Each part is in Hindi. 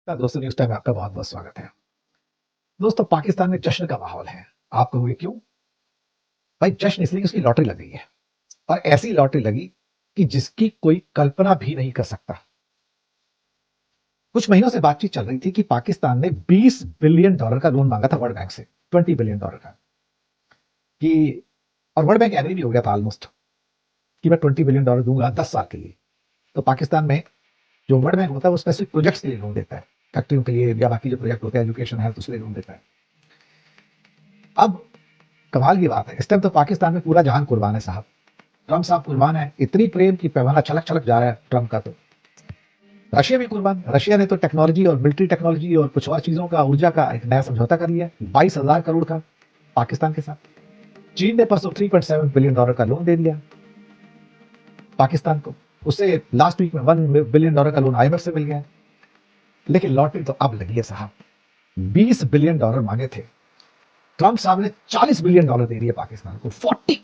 दोस्तों, न्यूज़ टाइम में आपका बहुत-बहुत स्वागत है। दोस्तों, पाकिस्तान में जश्न का माहौल है। आप कहोगे क्यों? भाई जश्न इसलिए कि उसकी लॉटरी लग गई है और ऐसी लॉटरी लगी कि जिसकी कोई कल्पना भी नहीं कर सकता। कुछ महीनों से बातचीत चल रही थी कि पाकिस्तान ने $20 बिलियन का लोन मांगा था वर्ल्ड बैंक से, $20 बिलियन का। कि और वर्ल्ड बैंक एग्री भी हो गया था ऑलमोस्ट कि मैं $20 बिलियन दूंगा 10 साल के लिए। तो पाकिस्तान में जो वर्ल्ड बैंक होता है वो स्पेसिफिक प्रोजेक्ट्स के लिए लोन देता है, फैक्ट्रियों के लिए या बाकी जो प्रोजेक्ट होते हैं एजुकेशन हेल्थ उसके लिए लोन देता है। अब कमाल की बात है, इस टाइम तो पाकिस्तान में पूरा जहान कुर्बान है साहब। ट्रम्प साहब कुर्बान है, इतनी प्रेम की पैमाना छलक छलक जा रहा है ट्रम्प का। तो रशिया भी कुर्बान। रशिया ने तो टेक्नोलॉजी और मिलिट्री टेक्नोलॉजी और कुछ और चीजों का, ऊर्जा का एक नया समझौता कर लिया 22,000 करोड़ का पाकिस्तान के साथ। चीन ने परसों $3.7 बिलियन का लोन दे दिया पाकिस्तान को। उससे लास्ट वीक में $1 बिलियन का लोन IMF से मिल गया। लेकिन लॉटरी तो अब लगी है साहब। $20 बिलियन मांगे थे, ट्रम्प साहब ने $40 बिलियन दे दिए पाकिस्तान को। 40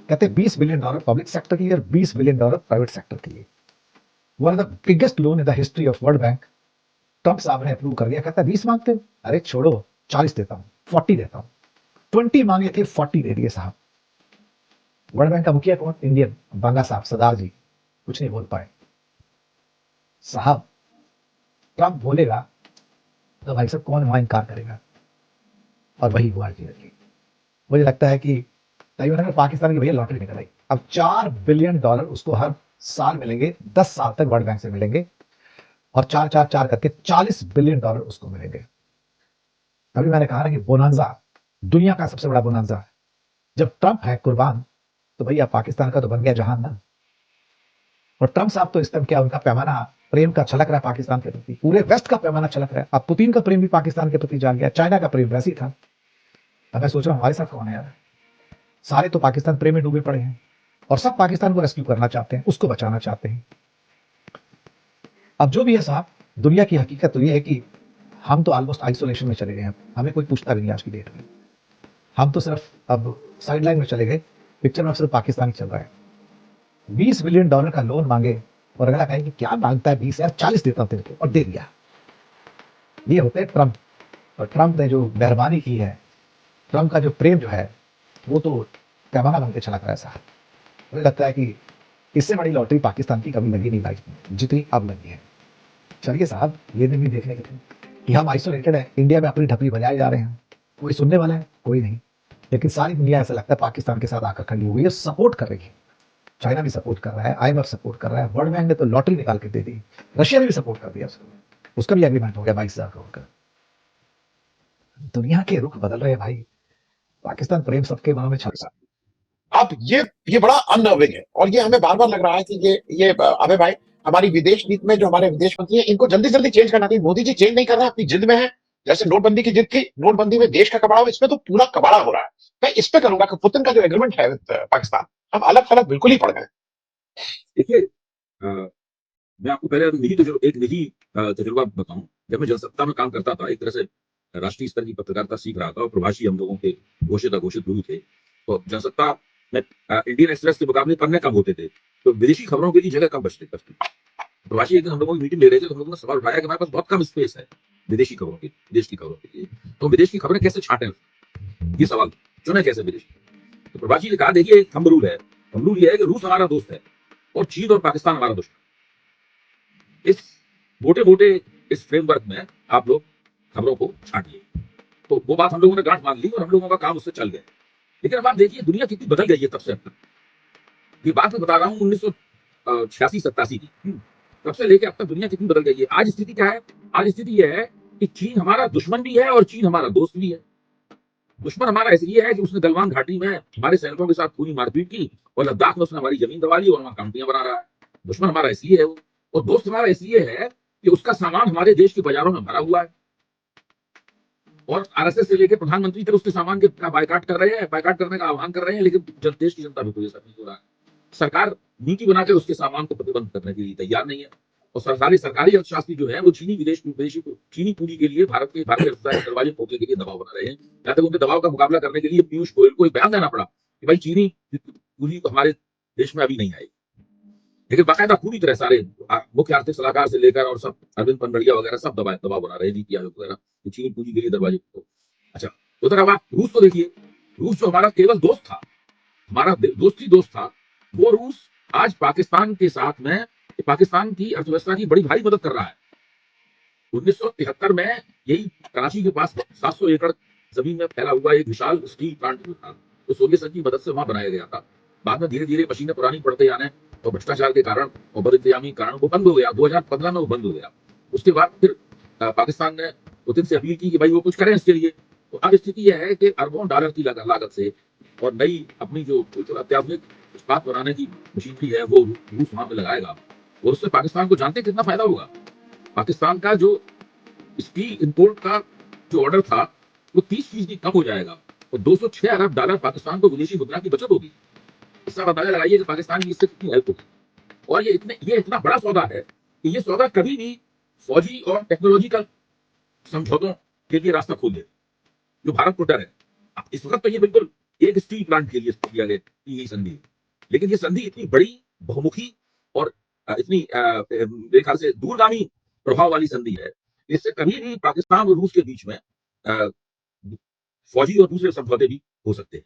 कहते $20 बिलियन पब्लिक सेक्टर के लिए और $20 बिलियन प्राइवेट सेक्टर के लिए। One of the biggest loan in the history of world bank Trump साहब ने अप्रूव कर दिया। कहता है 20 मांगते हो, अरे छोड़ो 40 देता हूं, 40 देता हूं। 20 मांगे थे, 40 दे दिए साहब। वर्ल्ड बैंक का मुखिया कौन? इंडियन बांगा साहब, सरदार जी कुछ नहीं बोल पाए साहब। ट्रम्प बोलेगा तो भाई साहब कौन वहां इनकार करेगा, और वही हुआ जी। मुझे लगता है कि तकरीबन पाकिस्तान की भैया लॉटरी निकल आई। अब $4 बिलियन उसको हर साल मिलेंगे, 10 साल तक वर्ल्ड बैंक से मिलेंगे, और चार चार चार करके $40 बिलियन उसको मिलेंगे। तभी मैंने कहा ना कि बोनांजा दुनिया का सबसे बड़ा बोनांजा है। जब ट्रम्प है कुर्बान तो भैया पाकिस्तान का तो बन गया जहान ना। और ट्रम्प साहब तो इस टाइम क्या, उनका पैमाना प्रेम का छलक रहा है पाकिस्तान के प्रति, पूरे वेस्ट का पैमाना छलक रहा है। अब पुतिन का प्रेम भी पाकिस्तान के प्रति जाग गया, चाइना का प्रेम वैसे ही था। अब मैं सोच रहा हूँ हमारे साथ कौन है यार। सारे तो पाकिस्तान प्रेम में डूबे पड़े हैं और सब पाकिस्तान को रेस्क्यू करना चाहते हैं, उसको बचाना चाहते हैं। अब जो भी है साहब, दुनिया की हकीकत तो ये है कि हम तो ऑलमोस्ट आइसोलेशन में चले गए हैं। हमें कोई पूछता भी नहीं आज की डेट में। हम तो सिर्फ अब साइड लाइन में चले गए, पिक्चर में सिर्फ पाकिस्तान ही चल रहा है। $20 बिलियन का लोन मांगे और अगला कहें कि क्या मांगता है 20 यार, 40 देता हूं तेरे को, और दे दिया। ये होते हैं ट्रम्प। और ट्रम्प ने जो मेहरबानी की है, ट्रम्प का जो प्रेम जो है, वो तो पैमाना बन के चला कर ऐसा। मुझे लगता है कि इससे बड़ी लॉटरी पाकिस्तान की कभी लगी नहीं लाइफ में जितनी अब लगी है। चलिए साहब, ये दिन भी देखने के थे कि हम आइसोलेटेड है, इंडिया में अपनी ढपली बजाए जा रहे हैं, कोई सुनने वाला है कोई नहीं। लेकिन सारी दुनिया ऐसा लगता है पाकिस्तान के साथ आकर खड़ी हुई है, सपोर्ट कर रही है। चाइना भी सपोर्ट कर रहा है, IMF सपोर्ट कर रहा है, वर्ल्ड बैंक ने तो लॉटरी निकाल के दे दी। रशिया ने भी सपोर्ट कर दिया उसको, उसका भी एग्रीमेंट हो गया 22,000 करोड़ का। दुनिया के रुख बदल रहे हैं भाई। पाकिस्तान प्रेम सबके गांव में छलसा। अब ये बड़ा अननर्विंग है और ये हमें बार बार लग रहा है कि ये अबे भाई, हमारी विदेश नीति में जो हमारे विदेश मंत्री है इनको जल्दी जल्दी चेंज करना चाहिए। मोदी जी चेंज नहीं कर रहे हैं, अपनी जिद में है। जैसे नोटबंदी की जिद थी, नोटबंदी में देश का कबाड़ा, इसमें तो पूरा कबाड़ा हो रहा है। मैं इस पे करूंगा कि पुतिन का जो एग्रीमेंट है विद पाकिस्तान, हम अलग थलग बिल्कुल ही पड़ गए। देखिए, मैं आपको पहले एक निजी तजुर्बा बताऊं। जब मैं जनसत्ता में काम करता था, एक तरह से राष्ट्रीय स्तर की पत्रकारिता सीख रहा था और प्रभाषी हम लोगों के घोषित अघोषित गुरु थे। तो जनसत्ता में इंडियन एक्सप्रेस के मुकाबले पन्ने कम होते थे, तो विदेशी खबरों के लिए जगह कम बचती थी। प्रभाषी एक दिन हम लोगों की मीटिंग ले रहे थे, तो हम लोगों ने सवाल उठाया कि हमारे पास बहुत कम स्पेस है विदेशी खबरों की, देश की खबरों के लिए, तो विदेश की खबरें कैसे छांटे, ये सवाल चुने कैसे विदेशी। तो प्रभाषी ने कहा, देखिए एक थंब रूल है। थंब रूल ये है कि रूस हमारा दोस्त है और चीन और पाकिस्तान हमारा दुश्मन। इस मोटे मोटे इस फ्रेमवर्क में आप लोग खबरों को छांटिए। तो वो बात हम लोगों ने गांठ बांध ली और हम लोगों का काम उससे चल गया। लेकिन अब आप देखिए दुनिया कितनी बदल गई है तब से अब तक। ये बात मैं बता रहा हूँ 1986-87 की। तब से लेकर अब तक दुनिया कितनी बदल गई है। आज स्थिति क्या है? आज स्थिति यह है कि चीन हमारा दुश्मन भी है और चीन हमारा दोस्त भी है। दुश्मन हमारा इसलिए है कि उसने गलवान घाटी में हमारे सैनिकों के साथ पूरी मारपीट की और लद्दाख में उसने हमारी जमीन दबा ली और वहां कंपनियां बना रहा है। दुश्मन हमारा इसलिए है वो। और दोस्त हमारा इसलिए है कि उसका सामान हमारे देश के बाजारों में भरा हुआ है और RSS से लेकर प्रधानमंत्री तक उसके सामान का बायकाट कर रहे हैं, बायकाट करने का आह्वान कर रहे हैं। लेकिन देश की जनता भी कोई ऐसा नहीं हो रहा है। सरकार नीति बनाकर उसके सामान को प्रतिबंध करने के लिए तैयार नहीं है। और सरकारी अर्थशास्त्री जो है वो चीनी पूंजी के लिए भारत के अर्थव्यवस्था के दरवाजे खोलने के लिए दबाव बना रहे हैं। यहाँ तक उनके दबाव का मुकाबला करने के लिए पीयूष गोयल को एक बयान देना पड़ा कि भाई चीनी पूंजी हमारे देश में अभी नहीं आएगी। लेकिन बाकायदा पूरी तरह सारे मुख्य आर्थिक सलाहकार से लेकर और सब अरविंद पनबड़िया वगैरह सब दबाव बना रहे हैं, नीति आयोग वगैरह चीनी पूंजी के लिए दरवाजे को। अच्छा, उधर अब आप रूस को देखिए। रूस जो हमारा केवल दोस्त था, हमारा दोस्त था, वो रूस आज पाकिस्तान के साथ में पाकिस्तान की अर्थव्यवस्था की बड़ी भारी मदद कर रहा है। 1973 में यही कराची के पास 700 एकड़ जमीन में फैला हुआ एक विशाल स्टील प्लांट था, तो सोवियत संघ की मदद से वहां बनाया गया था। बाद में धीरे धीरे मशीनें पुरानी पड़ते जाने और भ्रष्टाचार के कारण और बदइंतजामी के कारण वो बंद हो गया। 2015 में वो बंद हो गया। उसके बाद फिर पाकिस्तान ने पुतिन से अपील की कि भाई वो कुछ करें इसके लिए। तो अब स्थिति यह है कि अरबों डॉलर की लागत से और नई अपनी जो अत्याधुनिक इस्पात बनाने की मशीनरी है वो रूस वहां पे लगाएगा, और उससे पाकिस्तान को जानते कितना फायदा होगा। पाकिस्तान का जो स्टील इंपोर्ट का जो ऑर्डर था वो 30% कम हो जाएगा और 206 अरब डॉलर पाकिस्तान को विदेशी मुद्रा की बचत होगी। इसका अंदाजा लगाइए कि पाकिस्तान की इससे कितनी हेल्प होगी। और ये इतना बड़ा सौदा है कि ये सौदा कभी भी फौजी और टेक्नोलॉजिकल समझौतों के लिए रास्ता खोल दे, जो भारत को डर है। इस वक्त तो ये बिल्कुल एक स्टील प्लांट के लिए किया गया की गई संधि, लेकिन ये संधि इतनी बड़ी, बहुमुखी और इतनी मेरे ख्याल से दूरगामी प्रभाव वाली संधि है, इससे कभी भी पाकिस्तान और रूस के बीच में फौजी और दूसरे समझौते भी हो सकते हैं।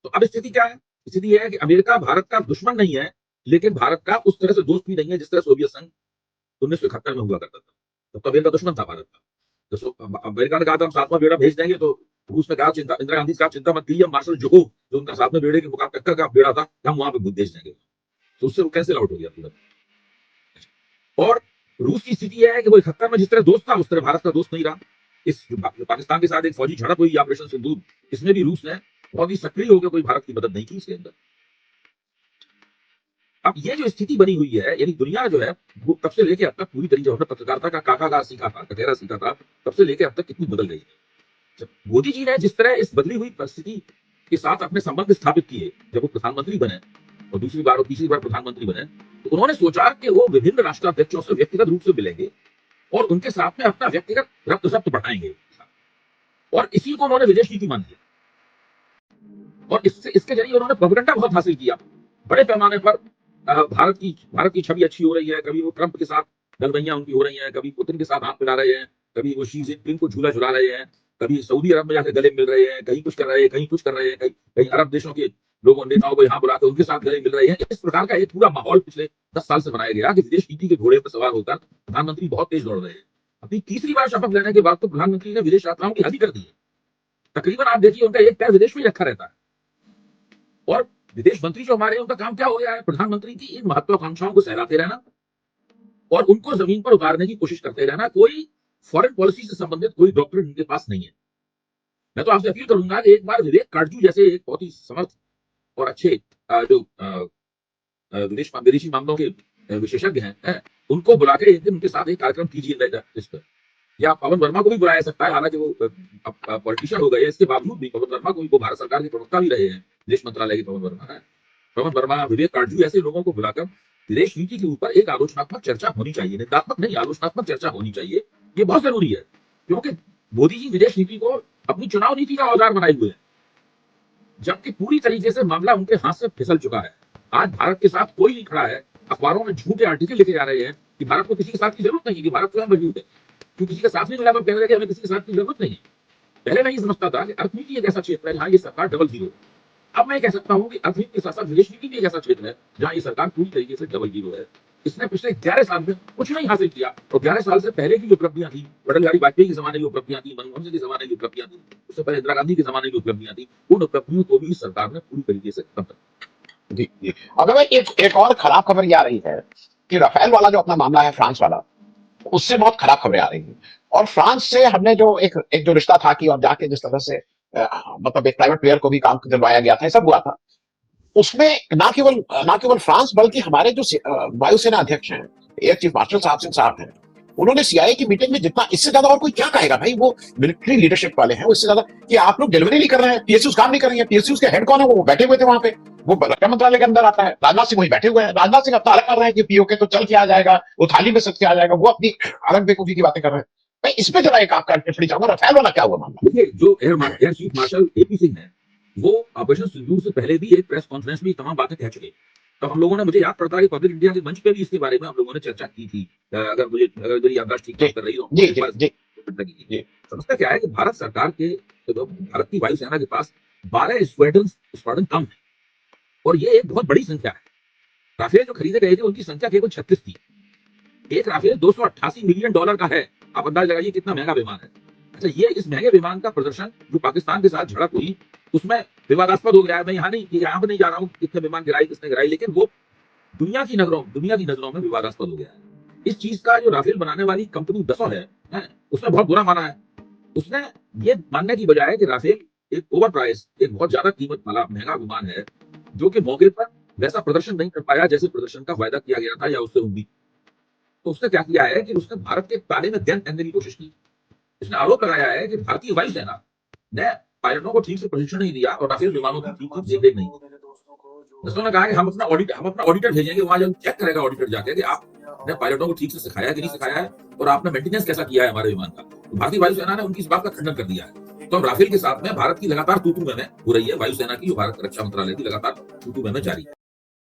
तो अब स्थिति क्या है? स्थिति यह है कि अमेरिका भारत का दुश्मन नहीं है, लेकिन भारत का उस तरह से दोस्त भी नहीं है जिस तरह सोवियत संघ 1971 में हुआ करता था। तब तो अमेरिका दुश्मन था भारत का। तो अमेरिका ने कहा था हम 7वां बेड़ा भेज देंगे, तो रूस ने कहा इंदिरा गांधी साहब चिंता मत कीजिए, मार्शल जोकोव जो उनका 7वें बेड़े के मुकाबले टक्कर का बेड़ा था, हम वहां पे भेज देंगे। तो उससे वो कैंसिल आउट हो गया पूरा। और रूस की स्थिति यह है कि वो 71 में जिस तरह दोस्त था उस तरह भारत का दोस्त नहीं रहा। इस पाकिस्तान के साथ एक फौजी झड़प हुई ऑपरेशन सिंदूर, इसमें भी रूस ने बहुत ही सक्रिय होकर कोई भारत की मदद नहीं की इसके अंदर। अब ये जो स्थिति बनी हुई है, यानी दुनिया जो है वो तब से लेके अब तक पूरी तरीके से पत्रकारिता का काकागा सीखा था, कटेरा सीखा था, तब से लेके अब तक कितनी बदल गई है। मोदी जी ने जिस तरह इस बदली हुई परिस्थिति के साथ अपने संबंध स्थापित किए, जब वो प्रधानमंत्री बने और दूसरी बार और तीसरी बार प्रधानमंत्री बने, तो उन्होंने सोचा कि वो विभिन्न राष्ट्राध्यक्षों से व्यक्तिगत रूप से मिलेंगे और उनके साथ में अपना व्यक्तिगत रक्त शब्द बढ़ाएंगे, और इसी को उन्होंने विदेश नीति मान लिया। और इसके जरिए उन्होंने प्रोपेगेंडा बहुत हासिल किया बड़े पैमाने पर। भारत की छवि अच्छी हो रही है, कभी वो ट्रंप के साथ गलबैयां उनकी हो रही हैं, कभी पुतिन के साथ हाथ मिला रहे हैं, कभी वो शी जिनपिंग को झूला झुला रहे हैं, कभी सऊदी अरब में जाकर गले मिल रहे हैं, कहीं कुछ कर रहे हैं, कहीं कुछ कर रहे हैं, कहीं अरब देशों के लोगों नेताओं को यहाँ बुलाकर उनके साथ गले मिल रहे हैं। इस प्रकार का एक पूरा माहौल पिछले 10 साल से बनाया गया कि विदेश नीति के घोड़े पर सवार होकर प्रधानमंत्री बहुत तेज दौड़ रहे हैं। अपनी तीसरी बार शपथ लेने के बाद तो प्रधानमंत्री ने विदेश यात्राओं की हद ही कर दी है। तकरीबन आप देखिए उनका एक पैर विदेश में ही रखा रहता है। और विदेश मंत्री जो हमारे, उनका काम क्या हो गया है? प्रधानमंत्री की इन महत्वाकांक्षाओं को सहलाते रहना और उनको जमीन पर उतारने की कोशिश करते रहना। कोई फॉरेन पॉलिसी से संबंधित कोई डॉक्ट्रिन उनके पास नहीं है। मैं तो आपसे अपील करूंगा कि एक बार विवेक काटजू जैसे एक बहुत ही समर्थ और अच्छे जो विदेशी मामलों के विशेषज्ञ हैं, उनको बुला के एक दिन उनके साथ एक कार्यक्रम कीजिए इस पर। या पवन वर्मा को भी बुलाया सकता है, हालांकि वो पॉलिटिशियन हो गए, इसके बावजूद भी पवन वर्मा को भी, वो भारत सरकार के प्रवक्ता भी रहे हैं, विदेश मंत्रालय के पवन वर्मा है। पवन वर्मा, विवेक काटजू ऐसे लोगों को बुलाकर विदेश नीति के ऊपर एक आलोचनात्मक चर्चा होनी चाहिए, निंदात्मक नहीं, आलोचनात्मक चर्चा होनी चाहिए। ये बहुत जरूरी है, क्योंकि मोदी जी विदेश नीति को अपनी चुनाव नीति का औजार बनाए हुए हैं, जबकि पूरी तरीके से मामला उनके हाथ से फिसल चुका है। आज भारत के साथ कोई नहीं खड़ा है। अखबारों में झूठे आर्टिकल लिखे जा रहे हैं कि भारत को किसी के साथ की जरूरत नहीं है, कि भारत स्वयं मौजूद है, क्योंकि किसी का साथ नहीं मिला तो कह रहे हैं कि हमें किसी के साथ की जरूरत नहीं है। पहले मैं ये समझता था कि अर्थनीति एक ऐसा क्षेत्र है जहाँ ये सरकार डबल जीरो। अब मैं कह सकता हूँ कि अर्थनीति के साथ साथ विदेश नीति भी एक ऐसा क्षेत्र है जहाँ ये सरकार पूरी तरीके से डबल जीरो है। इसने पिछले 11 साल में कुछ नहीं हासिल किया, और 11 साल से पहले की जो उपलब्धियां थी, अटल बिहारी वाजपेयी के जमाने की उपलब्धियां थी, मनमोहन सिंह के जमाने की उपलब्धियां थी, उससे पहले इंदिरा गांधी के जमाने की उपलब्धियां थी, उन उपलब्धियों को भी इस सरकार ने पूरी तरीके से खत्म कर दिया। जी जी। अगर मैं एक और खराब खबर ये आ रही है कि राफेल वाला जो अपना मामला है फ्रांस वाला, उससे बहुत खराब खबरें आ रही हैं। और फ्रांस से हमने जो एक जो रिश्ता था कि और जाके जिस तरह से मतलब एक प्राइवेट प्लेयर को भी काम दिलवाया गया था, ये सब हुआ था, उसमें ना केवल फ्रांस बल्कि हमारे जो वायुसेना अध्यक्ष हैं, एयर चीफ मार्शल साहब सिंह साहब हैं, उन्होंने सीआईए की मीटिंग में जितना, इससे ज्यादा और कोई क्या कहेगा भाई, वो मिलिट्री लीडरशिप वाले हैं, इससे ज्यादा कि आप लोग डिलीवरी नहीं कर रहे हैं, पीएसयूज काम नहीं कर रही है। पीएसयूज के हेड कौन है? वो बैठे हुए थे वहां पे, वो रक्षा मंत्रालय के अंदर आता है, राजनाथ सिंह वहीं बैठे हुए हैं। राजनाथ सिंह अपना अलग कर रहे हैं कि पीओके तो चल के आ जाएगा, वो थाली में सच के आ जाएगा, वो अपनी अलग बेवकूफी की बातें कर रहे हैं। मैं इस पे जरा एक आपका टिप्पणी चाहूंगा, राफेल वाला क्या हुआ मामला? देखिए, जो air chief marshal AP Singh है, वो ऑपरेशन सिंदूर से पहले भी एक प्रेस कॉन्फ्रेंस में तमाम बातें कह चुके। तो हम लोगों ने, मुझे याद पड़ता है कि पब्लिक इंडिया के मंच पे भी इसके बारे में हम लोगों ने चर्चा की थी। अगर मेरी याददाश्त ठीक जी ठाक कर रही हो जी एक जी बार जी की थी। जी समझता क्या है कि भारत सरकार के, भारत की वायुसेना के पास 12 स्क्वाड्रन कम है, और ये एक बहुत बड़ी संख्या है। राफेल जो खरीदे गए थे उनकी संख्या केवल 36 थी। एक राफेल $288 मिलियन का है। आप अंदाज लगाइए कितना महंगा विमान है। अच्छा, ये इस महंगे विमान का प्रदर्शन जो पाकिस्तान के साथ झड़प हुई उसमें विवादास्पद हो गया है। मैं यहाँ पे नहीं जा रहा हूँ कितने विमान गिराई, किसने गिराई, लेकिन वो दुनिया की नजरों में विवादास्पद हो गया है। इस चीज का जो राफेल बनाने वाली कंपनी दसो है, उसने बहुत बुरा माना है। उसने ये मानने की बजाय कि राफेल एक ओवर प्राइस, एक बहुत ज्यादा कीमत वाला महंगा विमान है, जो कि मौके पर वैसा प्रदर्शन नहीं कर पाया जैसे प्रदर्शन का वायदा किया गया था या उससे उम्मीद। तो उसने क्या किया है कि उसने भारत के ताले में गन पहनने की कोशिश की। उसने आरोप लगाया है कि भारतीय वायुसेना ने पायलटों को ठीक से प्रशिक्षण नहीं दिया और राफेल विमानों की ठीक से देखरेख नहीं की। दोस्तों ने कहा कि हम अपना ऑडिटर भेजेंगे, वहां जब चेक करेगा ऑडिटर जाके कि आपने पायलटों को ठीक से सिखाया कि नहीं सिखाया है, और आपने मेंटेनेंस कैसा किया है हमारे विमान का। तो भारतीय वायुसेना ने उनकी इस बात का खंडन कर दिया है। तो अब राफेल के साथ में भारत की लगातार तू-तू मैं-मैं हो रही है। वायुसेना की, जो भारत रक्षा मंत्रालय की, लगातार तू-तू मैं-मैं जारी है।